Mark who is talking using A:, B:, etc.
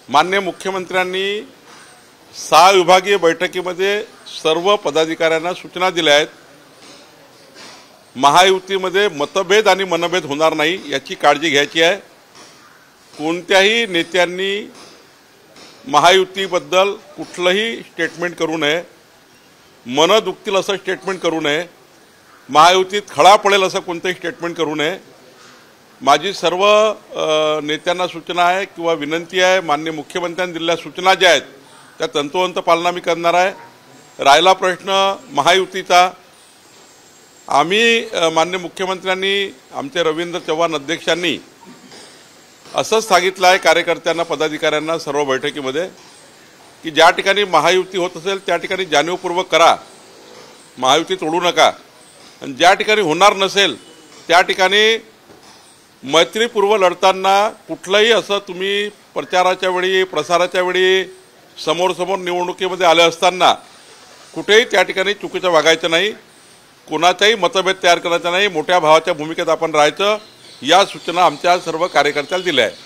A: माननीय मुख्यमंत्र्यांनी 6 विभागीय बैठकीमध्ये सर्व पदाधिकाऱ्यांना सूचना दिल्या आहेत। महायुतीमध्ये मतभेद आणि मनभेद होणार नाही याची काळजी घ्यायची आहे। कोणत्याही नेत्यांनी महायुतीबद्दल कुठलंही स्टेटमेंट करू नये, मन दुखतील असं स्टेटमेंट करू नये, महायुतीत खळा पडेल असं कोणतंही स्टेटमेंट करू नये। माझी सर्व नेत्यांना सूचना आहे किंवा विनंती आहे, माननीय मुख्यमंत्र्यांनी दिलेल्या सूचना ज्या आहेत त्या तंतोतंत पालना मी करणार आहे। राहिला प्रश्न महायुतीचा, आम्ही माननीय मुख्यमंत्र्यांनी आमचे रवींद्र चव्हाण अध्यक्षांनी असं सांगितलं आहे कार्यकर्त्यांना, पदाधिकाऱ्यांना सर्व बैठकीमध्ये की ज्या ठिकाणी महायुती होत असेल त्या ठिकाणी जाणीवपूर्वक करा, महायुती तोडू नका, आणि ज्या ठिकाणी होणार नसेल त्या ठिकाणी मैत्रीपूर्व लढताना कुठलंही असं तुम्ही प्रचाराच्या वेळी, प्रसाराच्या वेळी, समोर निवडणुकीमध्ये आले असताना कुठेही त्या ठिकाणी चुकीचं वागायचं नाही, कोणाचाही मतभेद तयार करायचा नाही, मोठ्या भावाच्या भूमिकेत आपण राहायचं, या सूचना आमच्या सर्व कार्यकर्त्यांना दिल्या आहेत।